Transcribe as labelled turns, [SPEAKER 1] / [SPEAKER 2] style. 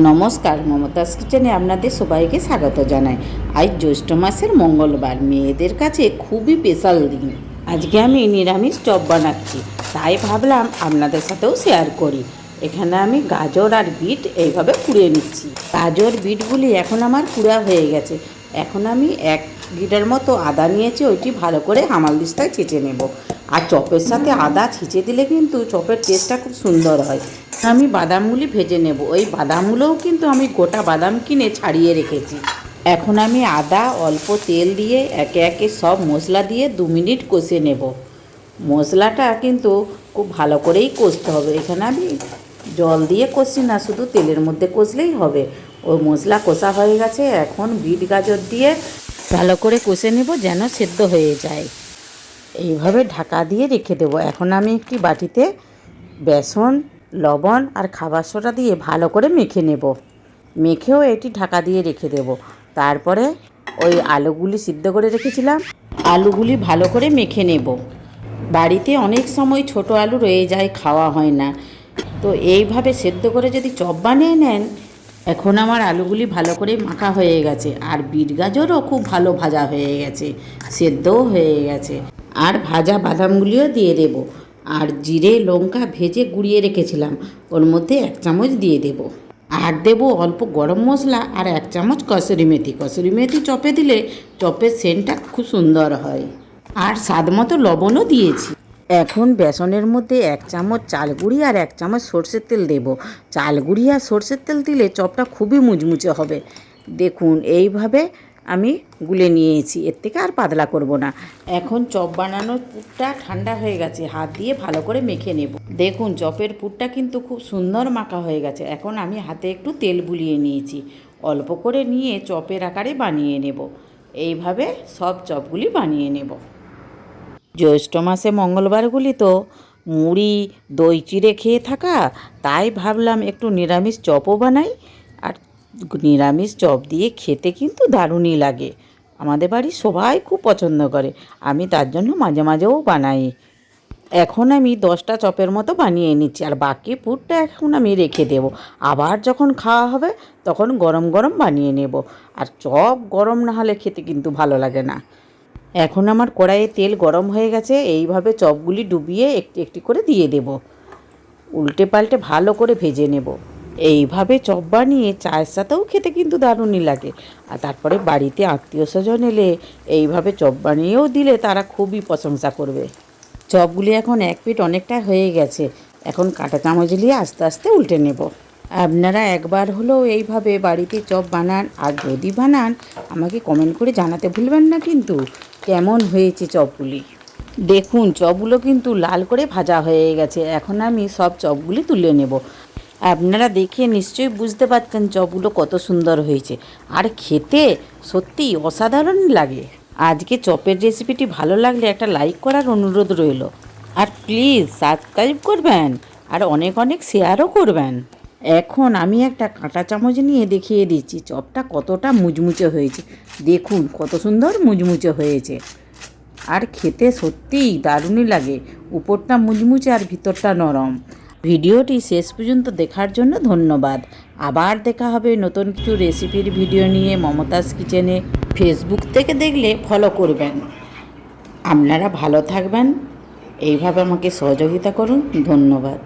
[SPEAKER 1] নমস্কার, মমতাজ কিচেনে আপনাদের সবাইকে স্বাগত জানাই। আজ জ্যৈষ্ঠ মাসের মঙ্গলবার, মেয়েদের কাছে খুবই স্পেশাল দিন। আজকে আমি নিরামিষ চপ বানাচ্ছি, তাই ভাবলাম আপনাদের সাথেও শেয়ার করি। এখানে আমি গাজর আর বিট এইভাবে কুড়িয়ে নিচ্ছি। গাজর বিটগুলি এখন আমার কুড়া হয়ে গেছে। এখন আমি 1 লিটার মতো আদা নিয়েছি, ওইটি ভালো করে হামালদিস্তায় ছেঁচে নেব। আর চপের সাথে আদা ছেঁচে দিলে কিন্তু চপের টেস্টটা খুব সুন্দর হয়। আমি বাদামগুলি ভেজে নেব। ওই বাদামগুলোও কিন্তু আমি গোটা বাদাম কিনে ছাড়িয়ে রেখেছি। এখন আমি আদা অল্প তেল দিয়ে একে একে সব মশলা দিয়ে 2 মিনিট কষে নেব। মশলাটা কিন্তু খুব ভালো করেই কষতে হবে। এখানে আমি জল দিয়ে কষি না, শুধু তেলের মধ্যে কষলেই হবে। ওই মশলা কষা হয়ে গেছে, এখন বিট গাজর দিয়ে ভালো করে কষে নেব যেন সেদ্ধ হয়ে যায়। এইভাবে ঢাকা দিয়ে রেখে দেবো। এখন আমি একটি বাটিতে বেসন, লবণ আর খাবার সোডা দিয়ে ভালো করে মেখে নেব। মেখেও এটি ঢাকা দিয়ে রেখে দেব। তারপরে ওই আলুগুলি সিদ্ধ করে রেখেছিলাম, আলুগুলি ভালো করে মেখে নেব। বাড়িতে অনেক সময় ছোট আলু রয়ে যায়, খাওয়া হয় না, তো এইভাবে সেদ্ধ করে যদি চপ বানিয়ে নেন। এখন আমার আলুগুলি ভালো করে মাখা হয়ে গেছে, আর বিট গাজরও খুব ভালো ভাজা হয়ে গেছে, সেদ্ধও হয়ে গেছে। আর ভাজা বাদামগুলিও দিয়ে দেব। আর জিরে লঙ্কা ভেজে গুঁড়িয়ে রেখেছিলাম, ওর মধ্যে 1 চামচ দিয়ে দেব। আর দেব অল্প গরম মশলা আর 1 চামচ কসুরি মেথি। কসুরি মেথি চপে দিলে চপের সেন্টটা খুব সুন্দর হয়। আর স্বাদ মতো লবণও দিয়েছি। এখন বেসনের মধ্যে 1 চামচ চাল গুঁড়ি আর 1 চামচ সরষের তেল দেব। চাল গুঁড়ি আর সরষের তেল দিলে চপটা খুবই মুচমুচে হবে। দেখুন এইভাবে আমি গুলে নিয়েছি, এর থেকে আর পাতলা করব না। এখন চপ বানানোর পুরটা ঠান্ডা হয়ে গেছে, হাত দিয়ে ভালো করে মেখে নেব। দেখুন চপের পুরটা কিন্তু খুব সুন্দর মাখা হয়ে গেছে। এখন আমি হাতে একটু তেল বুলিয়ে নিয়েছি, অল্প করে নিয়ে চপের আকারে বানিয়ে নেব। এইভাবে সব চপগুলি বানিয়ে নেব। জ্যৈষ্ঠ মাসে মঙ্গলবারগুলি তো মুড়ি দই চিড়ে খেয়ে থাকা, তাই ভাবলাম একটু নিরামিষ চপও বানাই। আর নিরামিষ চপ দিয়ে খেতে কিন্তু দারুণই লাগে। আমাদের বাড়ির সবাই খুব পছন্দ করে, আমি তার জন্য মাঝে মাঝেও বানাই। এখন আমি 10টা চপের মতো বানিয়ে নিচ্ছি, আর বাকি পুরটা এখন আমি রেখে দেব। আবার যখন খাওয়া হবে তখন গরম গরম বানিয়ে নেব। আর চপ গরম না হলে খেতে কিন্তু ভালো লাগে না। এখন আমার কড়াইয়ে তেল গরম হয়ে গেছে, এইভাবে চপগুলি ডুবিয়ে একটি একটি করে দিয়ে দেব। উল্টে পাল্টে ভালো করে ভেজে নেব। এইভাবে চপ বানিয়ে চায়ের সাথেও খেতে কিন্তু দারুণই লাগে। আর তারপরে বাড়িতে আত্মীয় স্বজন এলে এইভাবে চপ বানিয়েও দিলে তারা খুবই প্রশংসা করবে। চপগুলি এখন 1 পিঠ অনেকটা হয়ে গেছে। এখন কাঁটা চামচ দিয়ে আস্তে আস্তে উল্টে নেব। আপনারা একবার হলেও এইভাবে বাড়িতে চপ বানান, আর যদি বানান আমাকে কমেন্ট করে জানাতে ভুলবেন না কিন্তু কেমন হয়েছে চপগুলি। দেখুন চপগুলো কিন্তু লাল করে ভাজা হয়ে গেছে। এখন আমি সব চপগুলি তুলে নেব। আপনারা দেখে নিশ্চয়ই বুঝতে পারছেন চপগুলো কত সুন্দর হয়েছে, আর খেতে সত্যি অসাধারণ লাগে। আজকে চপের রেসিপিটি ভালো লাগলে একটা লাইক করার অনুরোধ রইল। আর প্লিজ সাবস্ক্রাইব করবেন, আর অনেক অনেক শেয়ারও করবেন। এখন আমি একটা কাঁটা চামচ নিয়ে দেখিয়ে দিচ্ছি চপটা কতটা মুচমুচে হয়েছে। দেখুন কত সুন্দর মুচমুচে হয়েছে, আর খেতে সত্যিই দারুণই লাগে। উপরটা মুচমুচে আর ভিতরটা নরম। ভিডিওটি শেষ পর্যন্ত দেখার জন্য ধন্যবাদ। আবার দেখা হবে নতুন কিছু রেসিপির ভিডিও নিয়ে মমতাজ কিচেনে। ফেসবুক থেকে দেখলে ফলো করবেন। আপনারা ভালো থাকবেন, এইভাবে আমাকে সহযোগিতা করুন। ধন্যবাদ।